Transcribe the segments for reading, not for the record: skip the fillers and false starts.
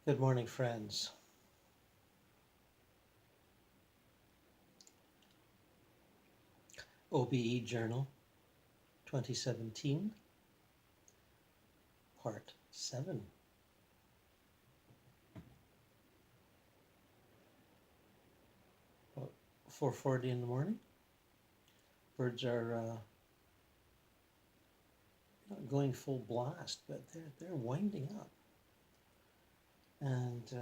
Good morning, friends. OBE Journal 2017, Part 7. 4:40 in the morning. Birds are not going full blast, but they're winding up. And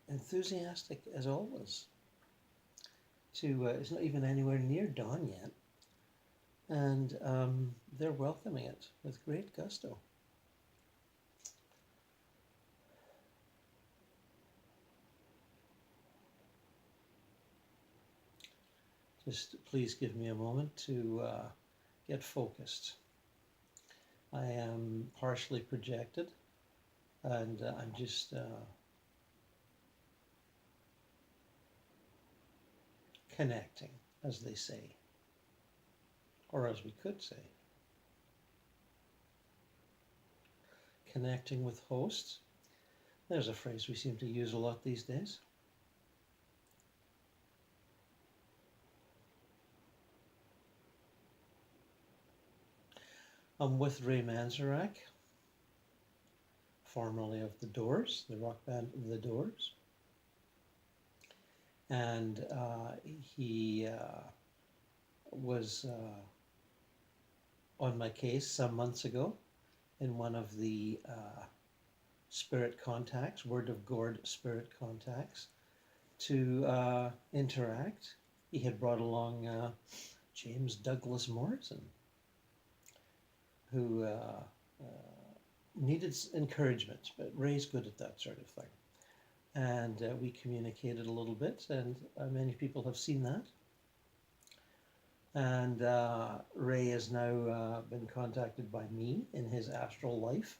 enthusiastic as always. It's not even anywhere near dawn yet. And they're welcoming it with great gusto. Just please give me a moment to get focused. I am partially projected, and I'm just connecting, as they say, or as we could say. Connecting with hosts. There's a phrase we seem to use a lot these days. I'm with Ray Manzarek, formerly of The Doors, the rock band The Doors. And he was on my case some months ago in one of the spirit contacts, WordofGord Spirit contacts, to interact. He had brought along James Douglas Morrison, who needed encouragement, but Ray's good at that sort of thing. And we communicated a little bit, and many people have seen that. And Ray has now been contacted by me in his astral life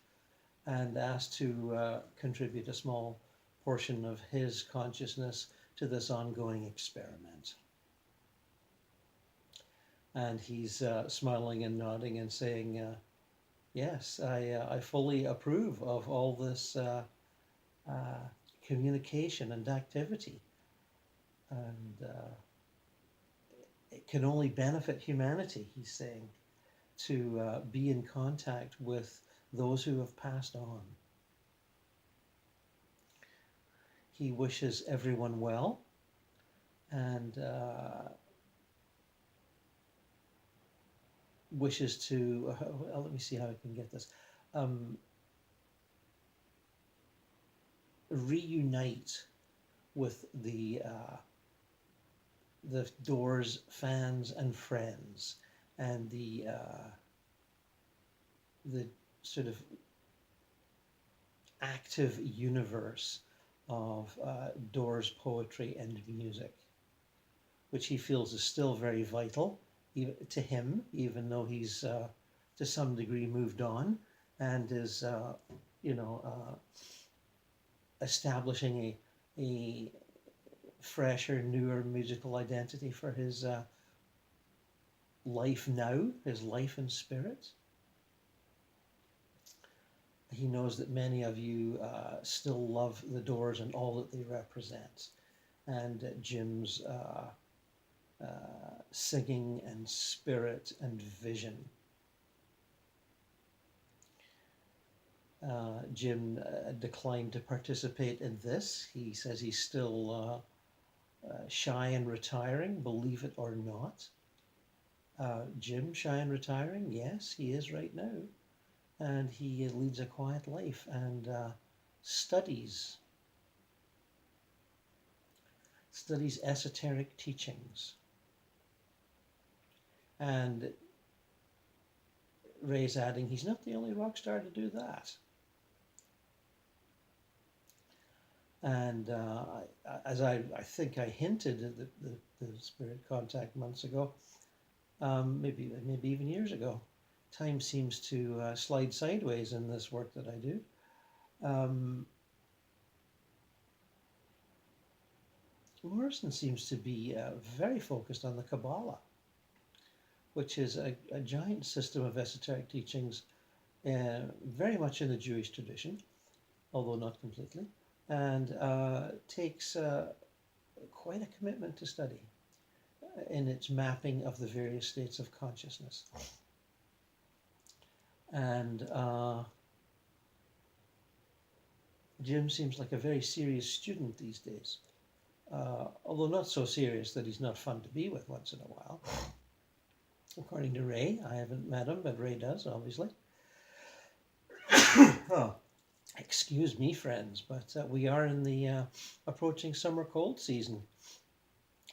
and asked to contribute a small portion of his consciousness to this ongoing experiment. And he's smiling and nodding and saying, yes, I fully approve of all this communication and activity. And it can only benefit humanity, he's saying, to be in contact with those who have passed on. He wishes everyone well, and wishes to, let me see how I can get this, reunite with the Doors fans and friends, and the sort of active universe of Doors poetry and music, which he feels is still very vital to him, even though he's to some degree moved on and is, establishing a fresher, newer musical identity for his life now, his life in spirit. He knows that many of you still love the Doors and all that they represent. And Jim's singing and spirit and vision. Jim declined to participate in this. He says he's still shy and retiring, believe it or not. Jim, shy and retiring? Yes, he is right now. And he leads a quiet life and studies esoteric teachings. And Ray's adding, he's not the only rock star to do that. And as I think I hinted at the spirit contact months ago, maybe even years ago, time seems to slide sideways in this work that I do. Morrison seems to be very focused on the Kabbalah, which is a giant system of esoteric teachings very much in the Jewish tradition, although not completely, and takes quite a commitment to study in its mapping of the various states of consciousness. And Jim seems like a very serious student these days, although not so serious that he's not fun to be with once in a while. According to Ray, I haven't met him, but Ray does, obviously. Oh, excuse me, friends, but we are in the approaching summer cold season.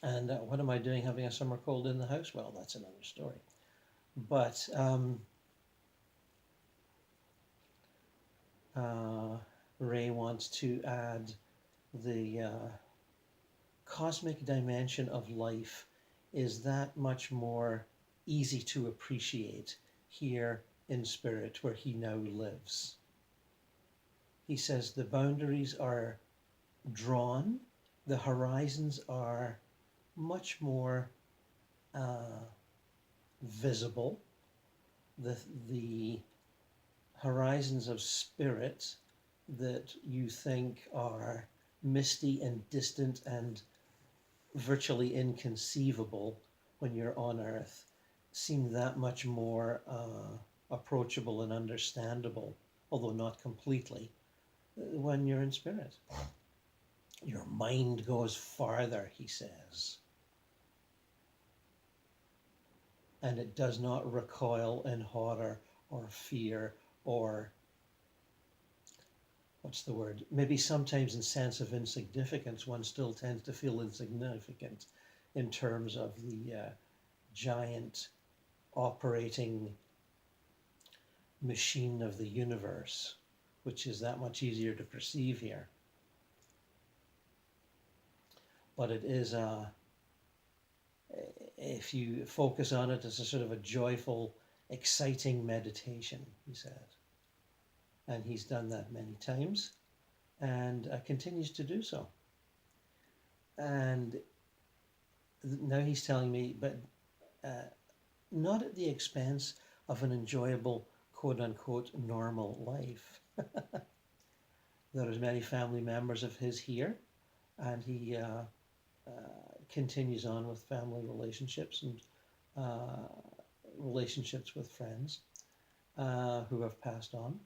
And what am I doing having a summer cold in the house? Well, that's another story. But Ray wants to add the cosmic dimension of life is that much more easy to appreciate here in spirit where he now lives. He says the boundaries are drawn, the horizons are much more visible. The horizons of spirit that you think are misty and distant and virtually inconceivable when you're on Earth seem that much more approachable and understandable, although not completely, when you're in spirit. Your mind goes farther, he says. And it does not recoil in horror or fear or, what's the word? Maybe sometimes in sense of insignificance, one still tends to feel insignificant in terms of the giant operating machine of the universe, which is that much easier to perceive here. But it is if you focus on it as a sort of a joyful, exciting meditation, he said. And he's done that many times and continues to do so. And now he's telling me, but not at the expense of an enjoyable, quote-unquote, normal life. There are many family members of his here, and he continues on with family relationships and relationships with friends who have passed on,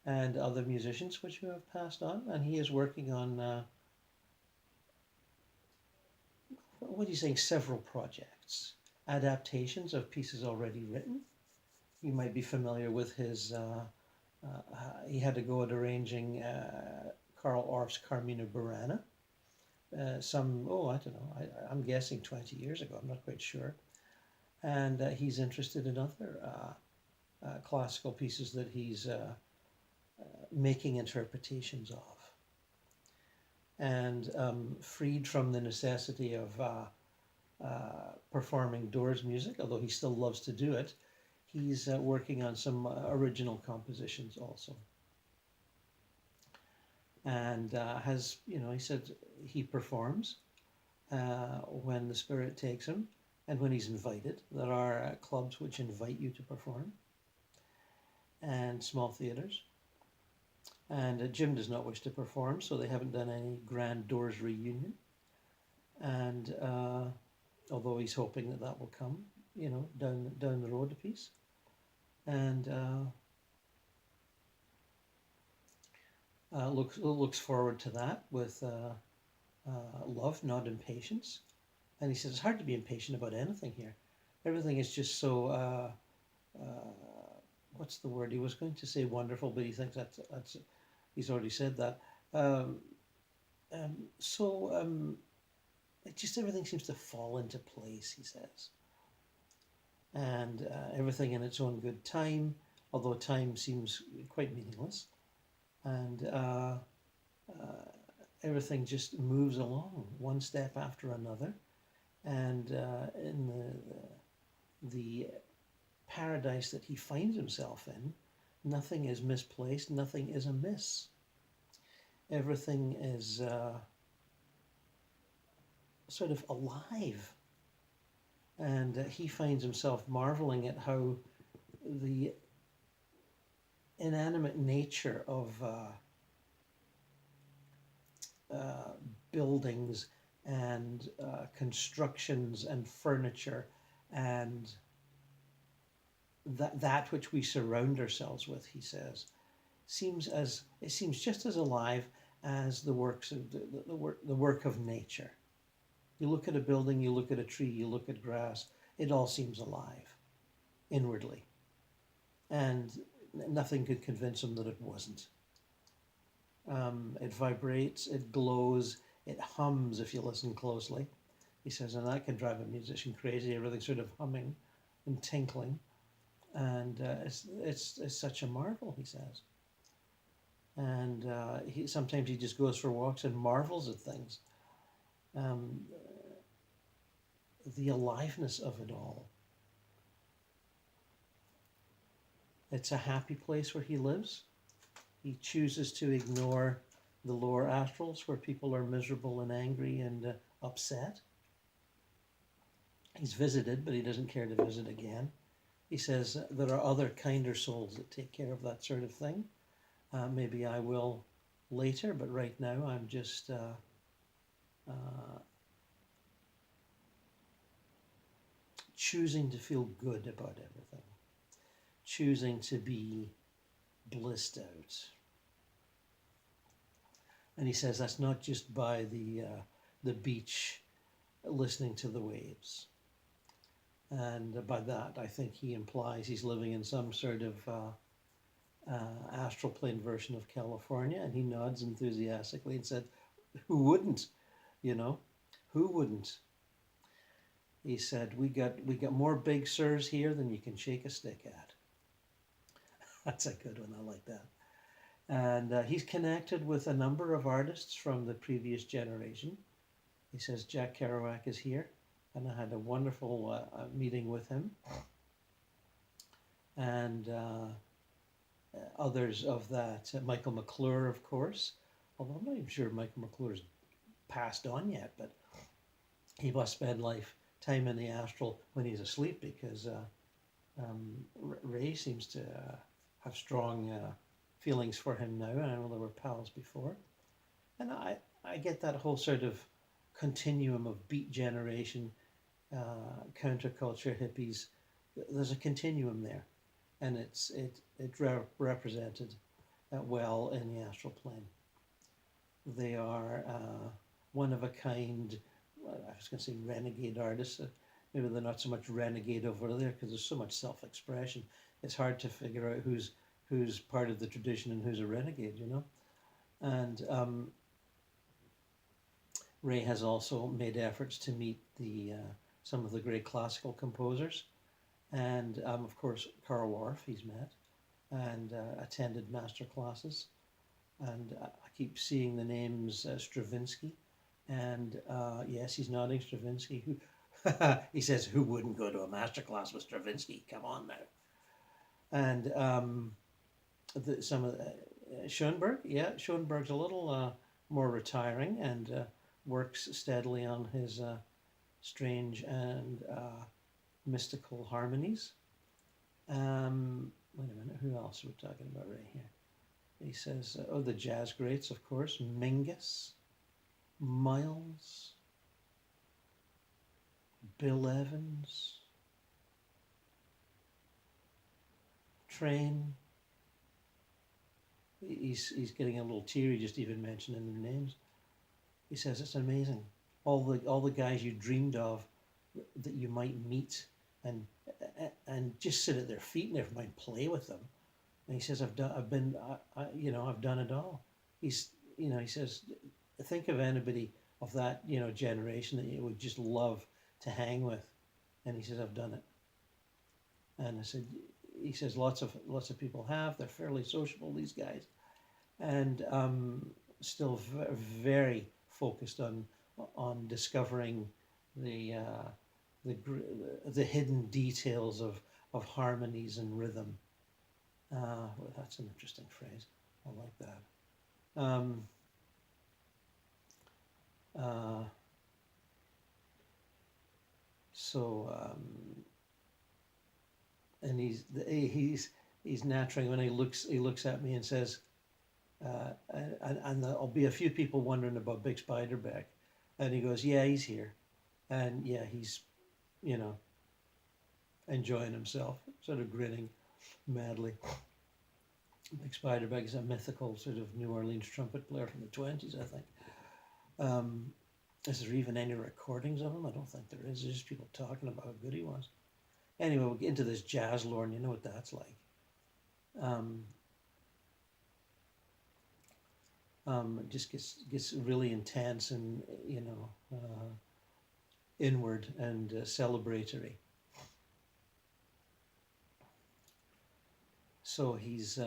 and other musicians which who have passed on, and he is working on what are you saying, several projects, adaptations of pieces already written. You might be familiar with his, he had to go at arranging Karl Orff's Carmina Burana, I don't know, I'm guessing 20 years ago, I'm not quite sure. And he's interested in other classical pieces that he's making interpretations of. And freed from the necessity of performing Doors music, although he still loves to do it, he's working on some original compositions also. And has, he said he performs when the Spirit takes him and when he's invited. There are clubs which invite you to perform and small theaters. And Jim does not wish to perform, so they haven't done any grand Doors reunion. And although he's hoping that that will come, down the road a piece. And looks forward to that with love, not impatience. And he says it's hard to be impatient about anything here. Everything is just so, what's the word? He was going to say wonderful, but he thinks that's he's already said that. It just everything seems to fall into place, he says. And everything in its own good time, although time seems quite meaningless. And everything just moves along, one step after another. And in the paradise that he finds himself in, nothing is misplaced, nothing is amiss. Everything is sort of alive. And he finds himself marveling at how the inanimate nature of buildings and constructions and furniture and that which we surround ourselves with, he says, seems just as alive as the works of the work of nature. You look at a building, you look at a tree, you look at grass, it all seems alive inwardly. And nothing could convince him that it wasn't. It vibrates, it glows, it hums if you listen closely. He says, and that can drive a musician crazy, everything's sort of humming and tinkling. And it's such a marvel, he says. And sometimes he just goes for walks and marvels at things. The aliveness of it all. It's a happy place where he lives. He chooses to ignore the lower astrals where people are miserable and angry and upset. He's visited, but he doesn't care to visit again. He says there are other kinder souls that take care of that sort of thing. Maybe I will later, but right now I'm just choosing to feel good about everything, choosing to be blissed out. And he says that's not just by the beach listening to the waves. And by that, I think he implies he's living in some sort of astral plane version of California, and he nods enthusiastically and said, who wouldn't? You know, who wouldn't? He said, we got more Big Sirs here than you can shake a stick at. That's a good one, I like that. And he's connected with a number of artists from the previous generation. He says, Jack Kerouac is here, and I had a wonderful meeting with him. And others of that, Michael McClure, of course, although I'm not even sure Michael McClure's passed on yet, but he must spend time in the astral when he's asleep, because Ray seems to have strong feelings for him now. I know they were pals before. And I get that whole sort of continuum of Beat Generation, counterculture, hippies. There's a continuum there, and it represented well in the astral plane. They are one of a kind. I was going to say renegade artists. Maybe they're not so much renegade over there because there's so much self-expression. It's hard to figure out who's part of the tradition and who's a renegade, you know. And Ray has also made efforts to meet some of the great classical composers, and of course Karl Orff he's met and attended master classes, and I keep seeing the names Stravinsky, and yes, he's nodding, Stravinsky. Who he says, who wouldn't go to a master class with Stravinsky? Come on now. And some of Schoenberg, yeah, Schoenberg's a little more retiring and works steadily on his strange and mystical harmonies. Wait a minute, who else are we talking about right here? He says, the jazz greats, of course, Mingus, Miles, Bill Evans, Train. He's getting a little teary just even mentioning their names. He says it's amazing, all the guys you dreamed of that you might meet and just sit at their feet, never mind play with them. And he says I've done it all. He says, think of anybody of that generation that you would just love to hang with, and he says I've done it. And he says lots of people have. They're fairly sociable, these guys, and still very focused on discovering the hidden details of harmonies and rhythm. Well, that's an interesting phrase. I like that. And he's he's nattering when he looks at me and says, and there'll be a few people wondering about Big Spiderbeck, and he goes, yeah, he's here, and yeah, he's, you know, enjoying himself, sort of grinning madly. Big Spiderbeck is a mythical sort of New Orleans trumpet player from the 20s, I think. Um, is there even any recordings of him? I don't think there is. There's just people talking about how good he was. Anyway, we'll get into this jazz lore, and you know what that's like. It just gets really intense and, you know, inward and celebratory. So he's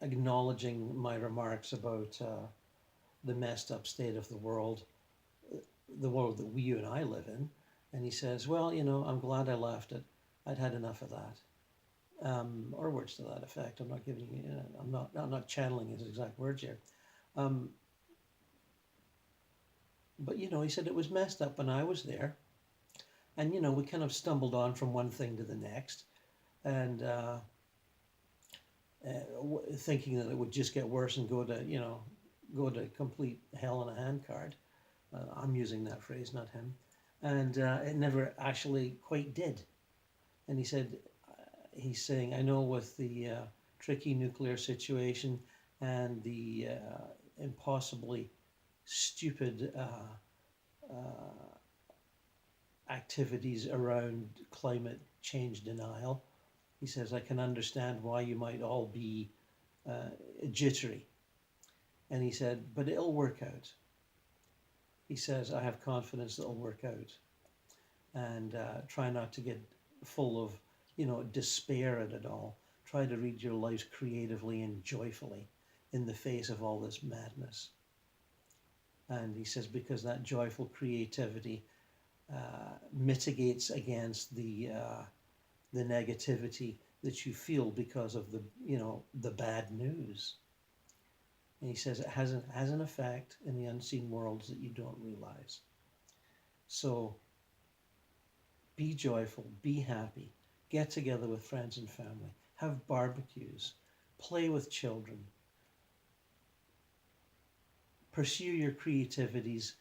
acknowledging my remarks about the messed up state of the world that you and I live in. And he says, well, you know, I'm glad I left it. I'd had enough of that. Or words to that effect. I'm not giving you, I'm not channeling his exact words here. But, you know, he said it was messed up when I was there. And, you know, we kind of stumbled on from one thing to the next. And thinking that it would just get worse and go to complete hell in a handcart. I'm using that phrase, not him. And it never actually quite did. And he said, he's saying, I know with the tricky nuclear situation and the impossibly stupid activities around climate change denial, he says, I can understand why you might all be jittery. And he said, but it'll work out. He says, I have confidence that it'll work out. And try not to get full of, you know, despair at it all. Try to read your life creatively and joyfully in the face of all this madness. And he says, because that joyful creativity mitigates against the negativity that you feel because of the bad news. And he says it has an effect in the unseen worlds that you don't realize. So be joyful, be happy, get together with friends and family, have barbecues, play with children, pursue your creativities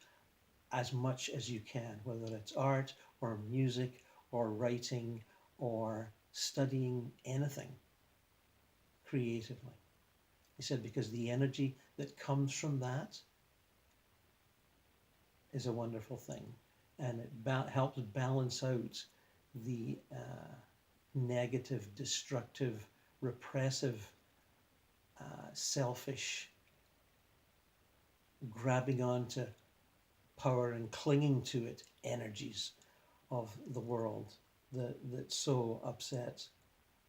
as much as you can, whether it's art or music or writing or studying anything creatively. He said, because the energy that comes from that is a wonderful thing. And it helps balance out the negative, destructive, repressive, selfish, grabbing onto power and clinging to it energies of the world that so upsets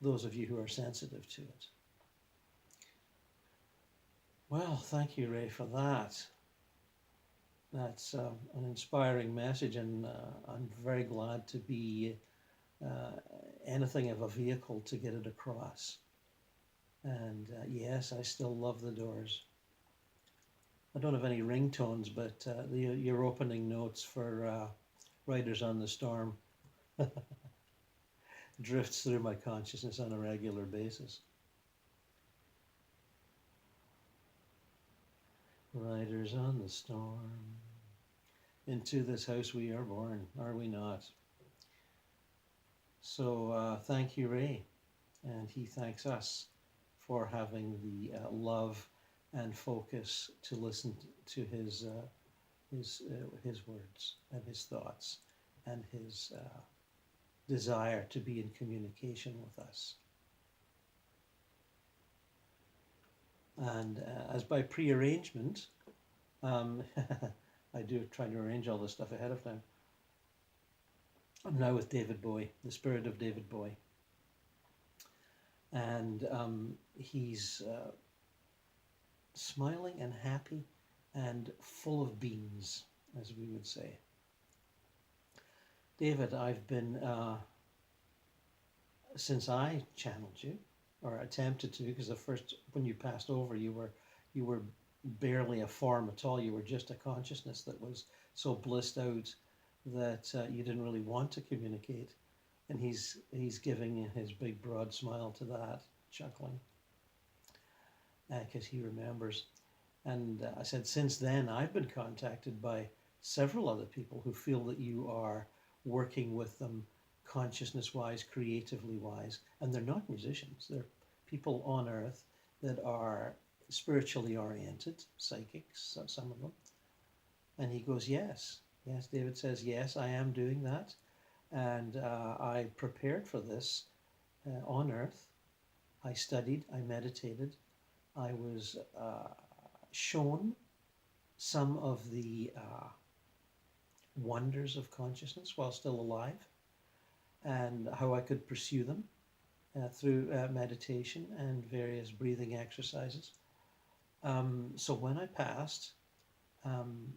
those of you who are sensitive to it. Well, thank you, Ray, for that. That's an inspiring message, and I'm very glad to be anything of a vehicle to get it across. And yes, I still love the Doors. I don't have any ringtones, but your opening notes for Riders on the Storm drifts through my consciousness on a regular basis. Riders on the storm, into this house we are born, are we not? So thank you, Ray, and he thanks us for having the love and focus to listen to his words and his thoughts and his desire to be in communication with us. And as by prearrangement, I do try to arrange all this stuff ahead of time. I'm now with David Bowie, the spirit of David Bowie. And he's smiling and happy and full of beans, as we would say. David, I've been, since I channeled you, or attempted to, because the first, when you passed over, you were barely a form at all. You were just a consciousness that was so blissed out that you didn't really want to communicate. And he's giving his big broad smile to that, chuckling, because he remembers. And I said, since then, I've been contacted by several other people who feel that you are working with them consciousness wise, creatively wise, and they're not musicians. They're people on earth that are spiritually oriented, psychics, some of them. And he goes, yes. Yes, David says, yes, I am doing that. And I prepared for this on earth. I studied, I meditated, I was shown some of the wonders of consciousness while still alive and how I could pursue them through meditation and various breathing exercises. So when I passed, um,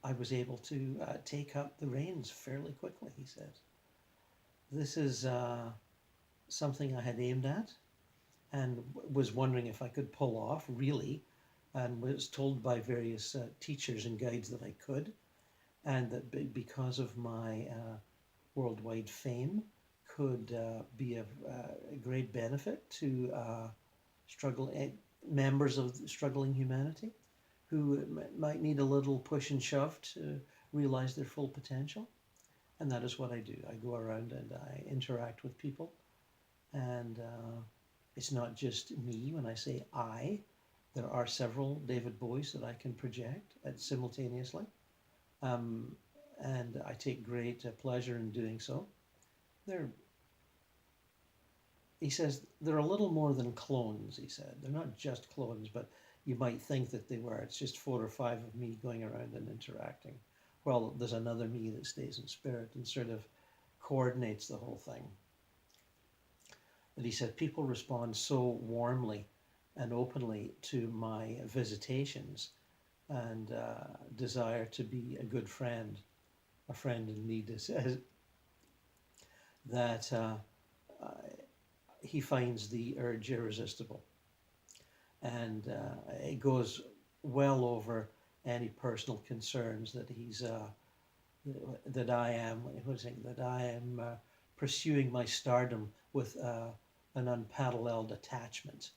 I was able to take up the reins fairly quickly, he said. This is something I had aimed at and was wondering if I could pull off, really, and was told by various teachers and guides that I could, and that because of my worldwide fame, could be of great benefit to members of struggling humanity who might need a little push and shove to realize their full potential. And that is what I do. I go around and I interact with people, and it's not just me when I say I. There are several David Bowies that I can project simultaneously, um, and I take great pleasure in doing so. They're, he says, they're a little more than clones, he said. They're not just clones, but you might think that they were. It's just 4 or 5 of me going around and interacting. Well, there's another me that stays in spirit and sort of coordinates the whole thing. That he said people respond so warmly and openly to my visitations and desire to be a good friend, a friend in need, that he finds the urge irresistible. And it goes well over any personal concerns that he's that I am pursuing my stardom with an unparalleled attachment.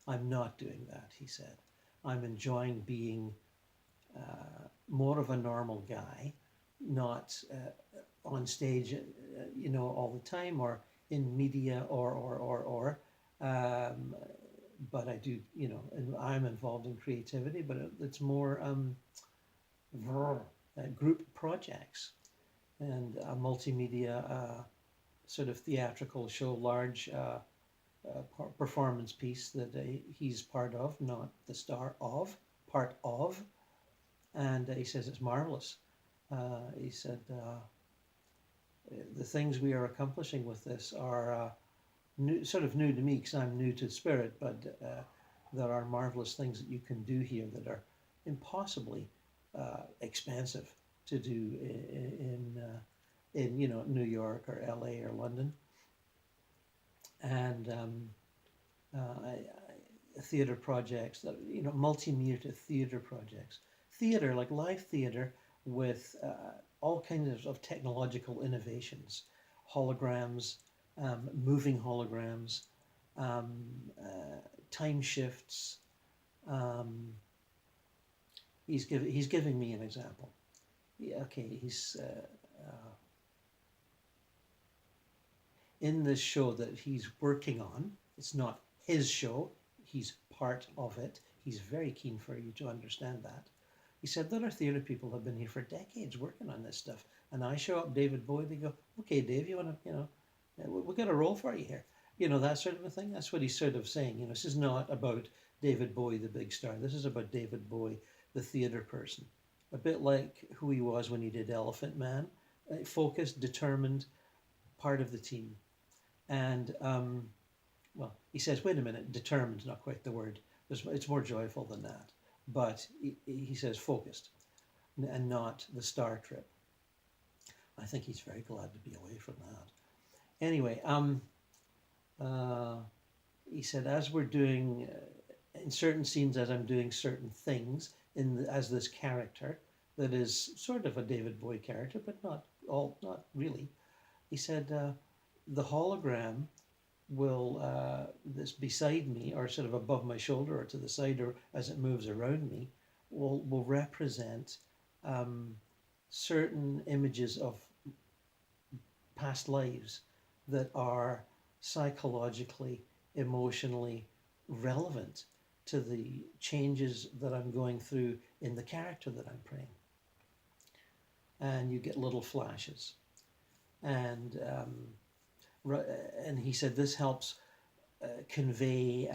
I'm not doing that, he said. I'm enjoying being more of a normal guy, not on stage, all the time, or in media, or. But I do, and I'm involved in creativity, but it's more group projects and a multimedia sort of theatrical show, large performance piece that he's part of, not the star of, part of. And he says it's marvelous. He said the things we are accomplishing with this are sort of new to me because I'm new to spirit, but there are marvelous things that you can do here that are impossibly expensive to do in New York or LA or London. And theater projects that multimedia theater projects, theater like live theater with all kinds of technological innovations, holograms, moving holograms, time shifts. He's giving me an example. Yeah, okay, he's in this show that he's working on. It's not his show. He's part of it. He's very keen for you to understand that. He said that our theatre people have been here for decades working on this stuff. And I show up, David Bowie, they go, okay, Dave, you want to, we've got a role for you here. That sort of a thing. That's what he's sort of saying. This is not about David Bowie, the big star. This is about David Bowie, the theatre person. A bit like who he was when he did Elephant Man. Focused, determined, part of the team. And, he says, wait a minute, determined is not quite the word. It's more joyful than that. But he says focused and not the star trip. I think he's very glad to be away from that. Anyway, he said, as we're doing, in certain scenes, as I'm doing certain things, as this character, that is sort of a David Bowie character, but not all, not really. He said, the hologram will, this beside me, or sort of above my shoulder, or to the side, or as it moves around me, will represent um, certain images of past lives that are psychologically, emotionally relevant to the changes that I'm going through in the character that I'm playing. And you get little flashes. And and he said this helps convey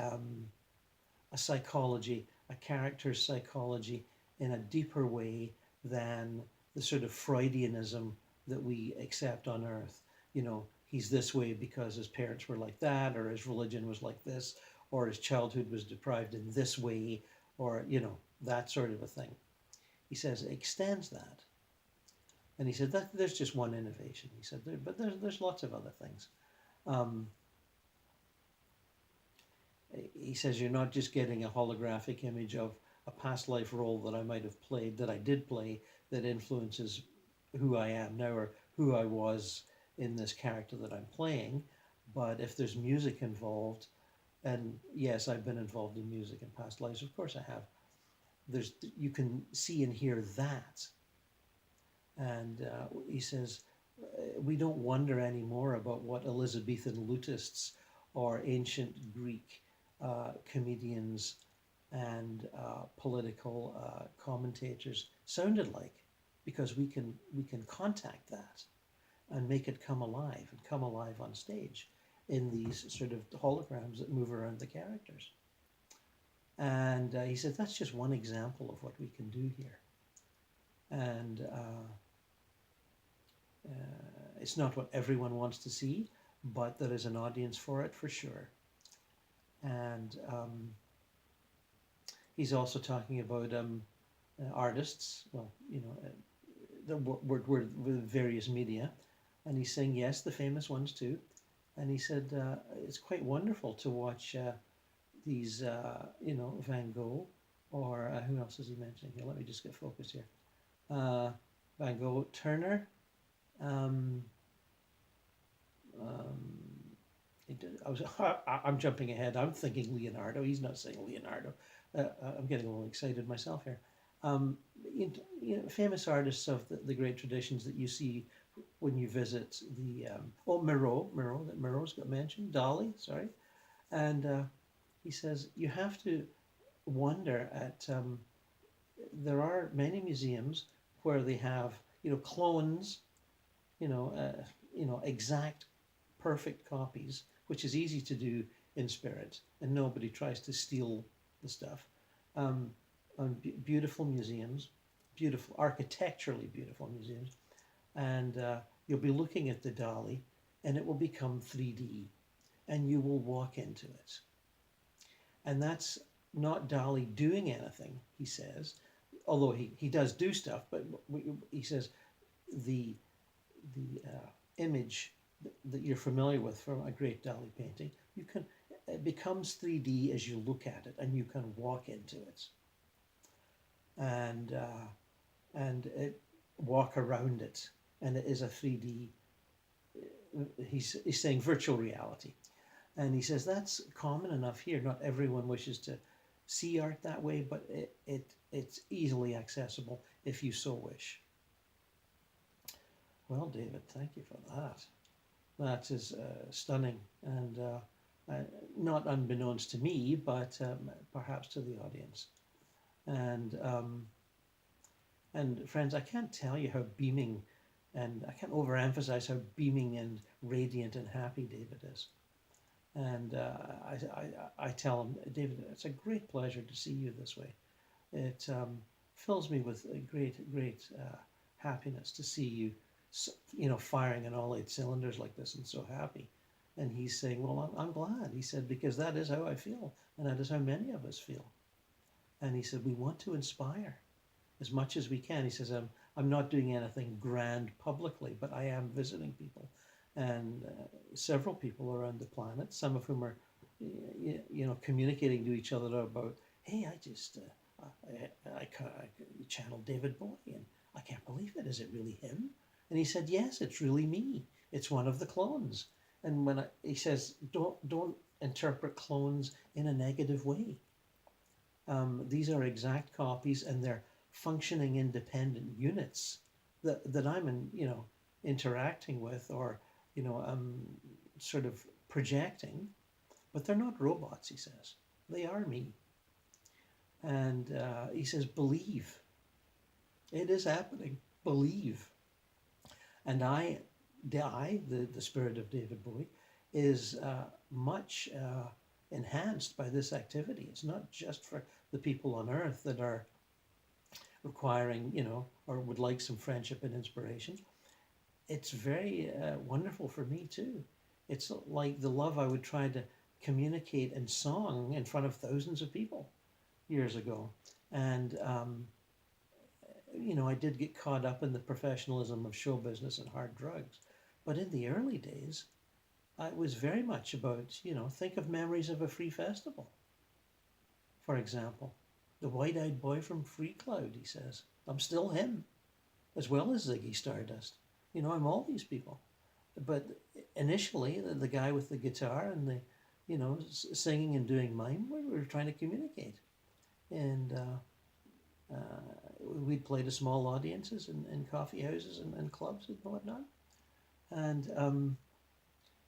a psychology, a character's psychology in a deeper way than the sort of Freudianism that we accept on earth. You know, he's this way because his parents were like that, or his religion was like this, or his childhood was deprived in this way, or, you know, that sort of a thing. He says it extends that. And he said that there's just one innovation. He said, but there's lots of other things. Um, he says you're not just getting a holographic image of a past life role that I might have played, that I did play, that influences who I am now or who I was in this character that I'm playing. But if there's music involved, and yes, I've been involved in music in past lives, of course I have. You can see and hear that. And he says, we don't wonder anymore about what Elizabethan lutists or ancient Greek comedians and political commentators sounded like, because we can contact that and make it come alive on stage in these sort of holograms that move around the characters. And he said that's just one example of what we can do here. And it's not what everyone wants to see, but there is an audience for it for sure. And he's also talking about artists, well, you know, the word with various media. And he's saying, yes, the famous ones too. And he said, it's quite wonderful to watch these, you know, Van Gogh, or who else is he mentioning here? Let me just get focused here. Van Gogh, Turner. I'm jumping ahead. I'm thinking Leonardo. He's not saying Leonardo. I'm getting a little excited myself here. You know, famous artists of the great traditions that you see when you visit the Murrow's got mentioned. Dali, sorry, and he says you have to wonder at. There are many museums where they have, you know, clones, you know, exact, perfect copies, which is easy to do in spirit, and nobody tries to steal the stuff. Beautiful museums, beautiful, architecturally beautiful museums, and you'll be looking at the Dali, and it will become 3D, and you will walk into it. And that's not Dali doing anything, he says, although he does do stuff, but he says the image that you're familiar with from a great Dali painting, it becomes 3D as you look at it, and you can walk into it, and walk around it, and it is a 3D. He's saying virtual reality, and he says that's common enough here. Not everyone wishes to see art that way, but it's easily accessible if you so wish. Well, David, thank you for that. That is stunning, and not unbeknownst to me, but perhaps to the audience. And friends, I can't tell you how beaming, and I can't overemphasize how beaming and radiant and happy David is. And I tell him, David, it's a great pleasure to see you this way. It fills me with a great happiness to see you, you know, firing on all 8 cylinders like this and so happy. And he's saying, well, I'm glad. He said, because that is how I feel, and that is how many of us feel. And he said, we want to inspire as much as we can. He says, I'm not doing anything grand publicly, but I am visiting people, and several people around the planet, some of whom are, you know, communicating to each other about, hey, I just, I channeled David Bowie, and I can't believe it. Is it really him? And he said, yes, it's really me. It's one of the clones. And he says, don't interpret clones in a negative way. These are exact copies, and they're functioning independent units that I'm interacting with, or sort of projecting, but they're not robots. He says they are me, and he says, believe it is happening. Believe, and the spirit of David Bowie, is much enhanced by this activity. It's not just for the people on Earth that are requiring, or would like some friendship and inspiration. It's very wonderful for me too. It's like the love I would try to communicate in song in front of thousands of people years ago. And, I did get caught up in the professionalism of show business and hard drugs. But in the early days, it was very much about, think of Memories of a Free Festival, for example. The white-eyed boy from Free Cloud, he says. I'm still him, as well as Ziggy Stardust. I'm all these people. But initially, the guy with the guitar and the, singing and doing mime, we were trying to communicate. And we'd play to small audiences in coffee houses and clubs and whatnot. And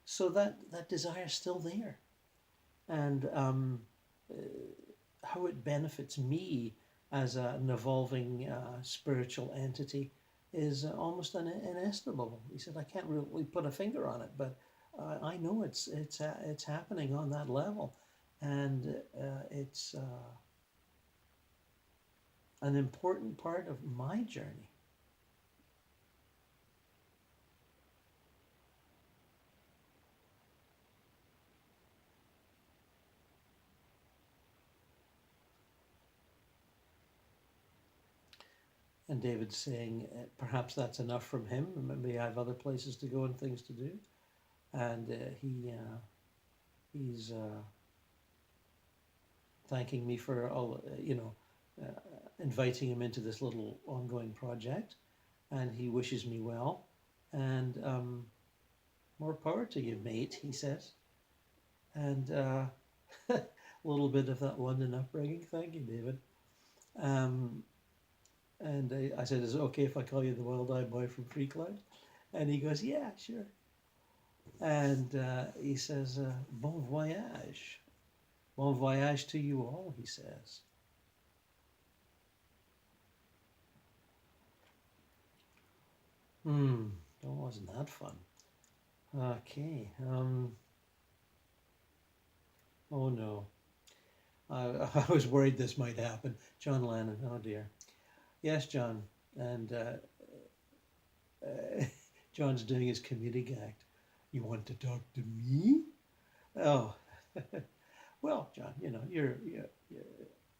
so that desire is still there. And how it benefits me as an evolving spiritual entity is almost inestimable. He said, I can't really put a finger on it, but I know it's happening on that level, and it's an important part of my journey. And David's saying perhaps that's enough from him. Maybe I have other places to go and things to do. And he's thanking me for all, inviting him into this little ongoing project. And he wishes me well. And more power to you, mate, he says. And a little bit of that London upbringing. Thank you, David. And I said, is it okay if I call you the wild-eyed boy from Free Cloud? And he goes, yeah, sure. And he says, bon voyage. Bon voyage to you all, he says. That wasn't that fun. Okay. Oh no. I was worried this might happen. John Lennon, oh dear. Yes, John. And John's doing his comedic act. You want to talk to me? Oh, well, John,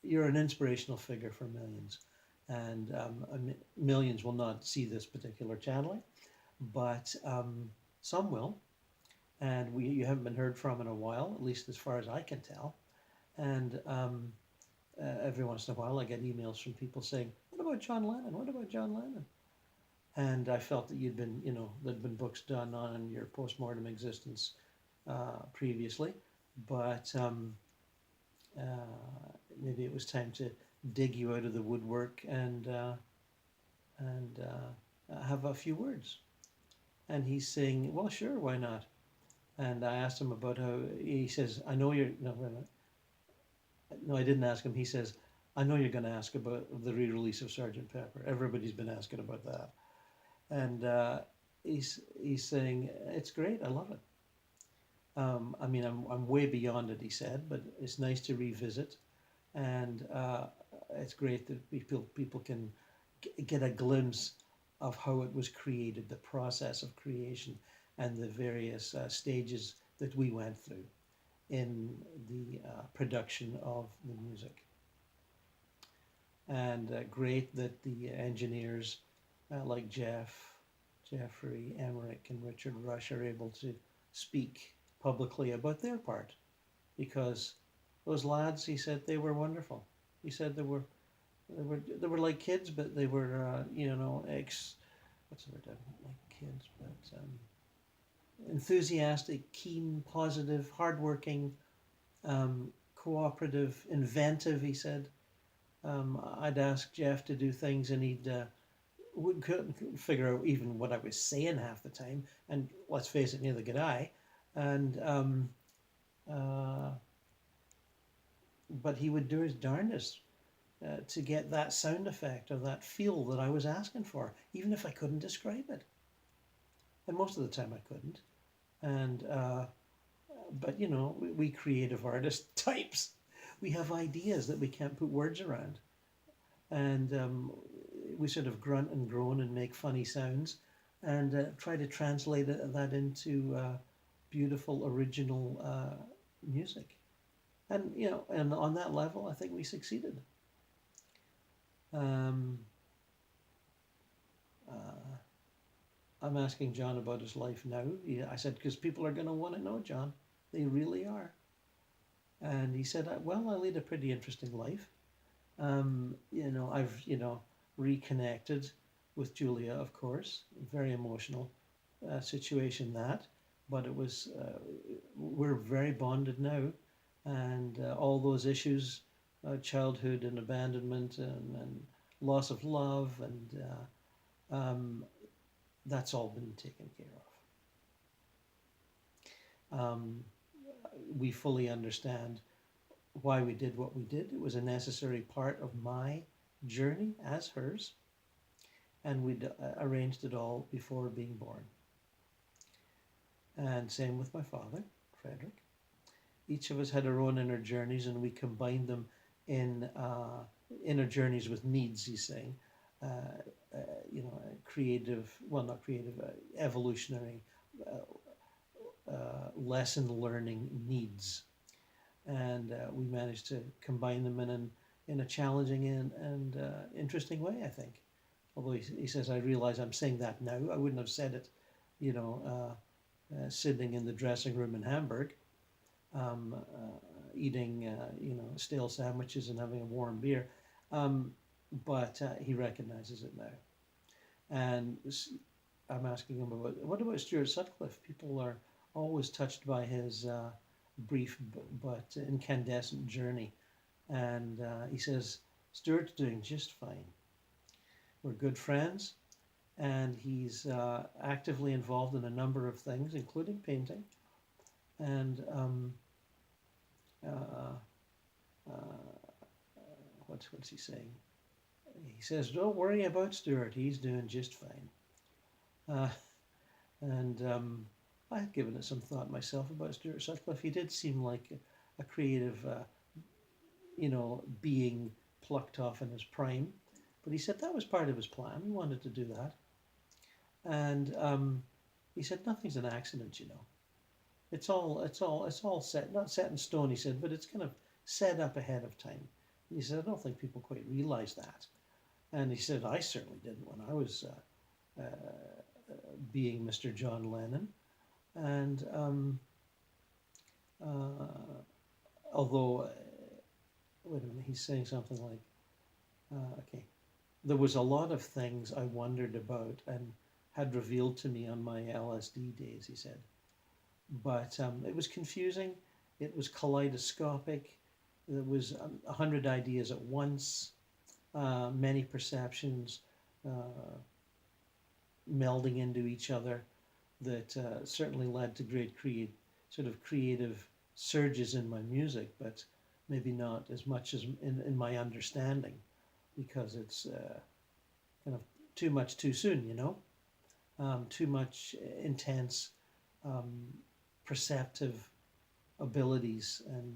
you're an inspirational figure for millions, and millions will not see this particular channeling, but some will, and you haven't been heard from in a while, at least as far as I can tell, and every once in a while I get emails from people saying, "What about John Lennon? What about John Lennon?" And I felt that there'd been books done on your postmortem existence previously, but maybe it was time to dig you out of the woodwork and have a few words. And he's saying, "Well, sure, why not?" And I asked him about how he says, "I know you're no, wait a minute. No, I didn't ask him. He says, I know you're going to ask about the re-release of Sergeant Pepper. Everybody's been asking about that." And he's saying, "It's great. I love it." I mean, I'm way beyond it, he said, but it's nice to revisit, and it's great that people can get a glimpse of how it was created, the process of creation, and the various stages that we went through in the production of the music. And great that the engineers like Jeffrey Emmerich, and Richard Rush are able to speak publicly about their part, because those lads, he said, they were wonderful. He said they were like kids, but they were what's the word? I don't like kids, but enthusiastic, keen, positive, hardworking, cooperative, inventive. He said. I'd ask Jeff to do things, and he'd couldn't figure out even what I was saying half the time. And let's face it, neither could I. And uh, but he would do his darndest to get that sound effect or that feel that I was asking for, even if I couldn't describe it. And most of the time I couldn't. And but you know, we creative artist types, we have ideas that we can't put words around, and we sort of grunt and groan and make funny sounds, and try to translate that into beautiful original music. And you know, and on that level, I think we succeeded. Um, uh, I'm asking John about his life now. I said, because people are going to want to know, John. They really are. And he said, well, I lead a pretty interesting life. You know, I've, you know, reconnected with Julia, of course. Very emotional situation that. But it was, we're very bonded now. And all those issues, childhood and abandonment and loss of love, and that's all been taken care of. We fully understand why we did what we did. It was a necessary part of my journey as hers, and we'd arranged it all before being born. And same with my father, Frederick. Each of us had our own inner journeys, and we combined them in inner journeys with needs, he's saying. Uh, you know, creative, well, not creative, evolutionary lesson learning needs. And we managed to combine them in a challenging and interesting way, I think. Although he says, I realize I'm saying that now. I wouldn't have said it, you know, sitting in the dressing room in Hamburg, eating, you know, stale sandwiches and having a warm beer. But he recognizes it now. And I'm asking him about, what about Stuart Sutcliffe? People are always touched by his brief but incandescent journey. And he says, Stuart's doing just fine. We're good friends, and he's actively involved in a number of things, including painting. And what's he saying? He says, don't worry about Stuart. He's doing just fine. And I had given it some thought myself about Stuart Sutcliffe. He did seem like a creative, you know, being plucked off in his prime. But he said that was part of his plan. He wanted to do that. And he said nothing's an accident, you know. It's all set, not set in stone, he said, but it's kind of set up ahead of time. And he said, I don't think people quite realize that. And he said, I certainly didn't when I was being Mr. John Lennon. And although, wait a minute, he's saying something like, okay, there was a lot of things I wondered about and had revealed to me on my LSD days, he said. But it was confusing, it was kaleidoscopic, there was 100 ideas at once, many perceptions melding into each other that certainly led to great sort of creative surges in my music, but maybe not as much as in my understanding, because it's kind of too much too soon, you know, too much intense perceptive abilities and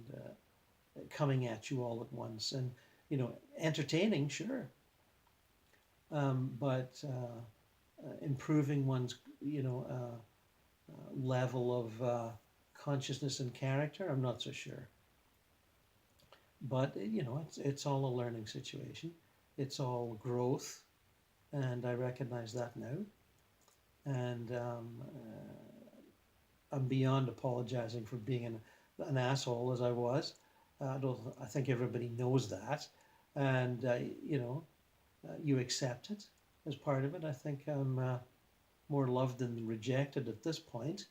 coming at you all at once, and you know, entertaining, sure, but improving one's, you know, level of consciousness and character, I'm not so sure. But you know, it's all a learning situation. It's all growth, and I recognize that now. And I'm beyond apologizing for being an asshole as I was. I think everybody knows that, and you know, you accept it, as part of it. I think I'm more loved than rejected at this point,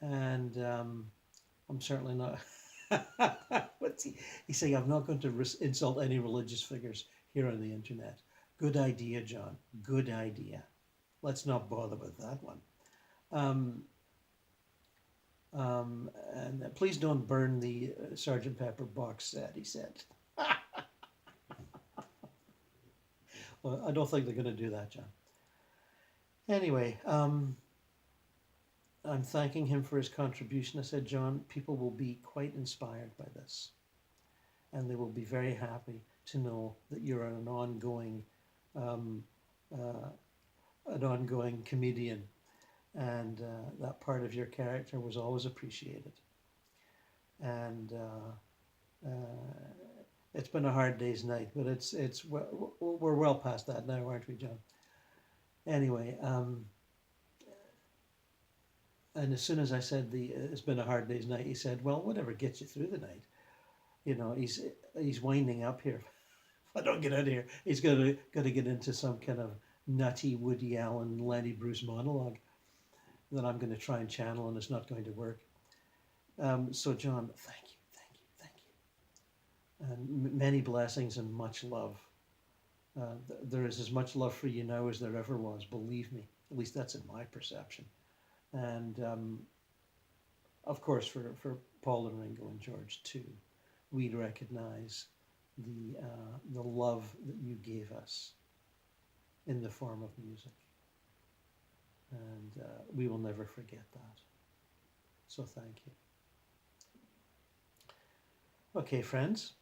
and I'm certainly not. What's he? He's saying I'm not going to insult any religious figures here on the internet. Good idea, John. Good idea. Let's not bother with that one. Um, and please don't burn the Sergeant Pepper box set, he said. Well, I don't think they're going to do that, John. Anyway, I'm thanking him for his contribution. I said, John, people will be quite inspired by this, and they will be very happy to know that you're um, uh, an ongoing comedian, and that part of your character was always appreciated. And it's been a hard day's night, but we're well past that now, aren't we, John? Anyway, and as soon as I said it's been a hard day's night, he said, "Well, whatever gets you through the night." You know, he's winding up here. If I don't get out of here, he's going to get into some kind of nutty Woody Allen, Lenny Bruce monologue that I'm going to try and channel, and it's not going to work. So, John, thank you, thank you, thank you, and many blessings and much love. There is as much love for you now as there ever was. Believe me, at least that's in my perception. And of course, for Paul and Ringo and George too, we recognize the love that you gave us in the form of music, and we will never forget that. So thank you. Okay, friends,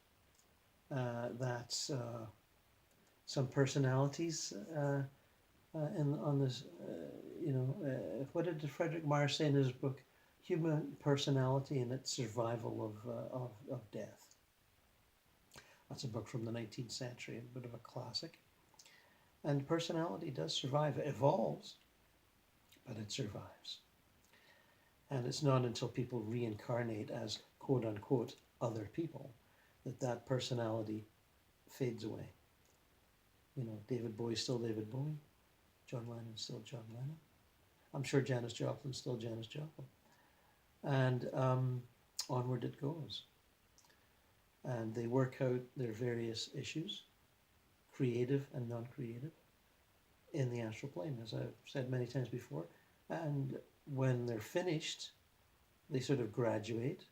that's some personalities on this. What did Frederick Marr say in his book, Human Personality and Its Survival of Death? That's a book from the 19th century, a bit of a classic. And personality does survive. It evolves, but it survives. And it's not until people reincarnate as quote unquote other people that personality fades away. You know, David Bowie's still David Bowie. John Lennon's still John Lennon. I'm sure Janis Joplin's still Janis Joplin. And onward it goes. And they work out their various issues, creative and non-creative, in the astral plane, as I've said many times before. And when they're finished, they sort of graduate,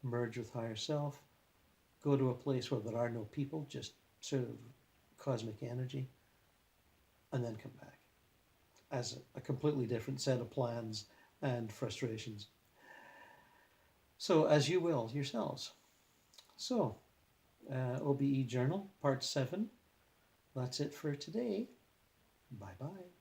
merge with higher self, go to a place where there are no people, just sort of cosmic energy, and then come back as a completely different set of plans and frustrations. So as you will yourselves. So, OBE Journal, Part 7. That's it for today. Bye-bye.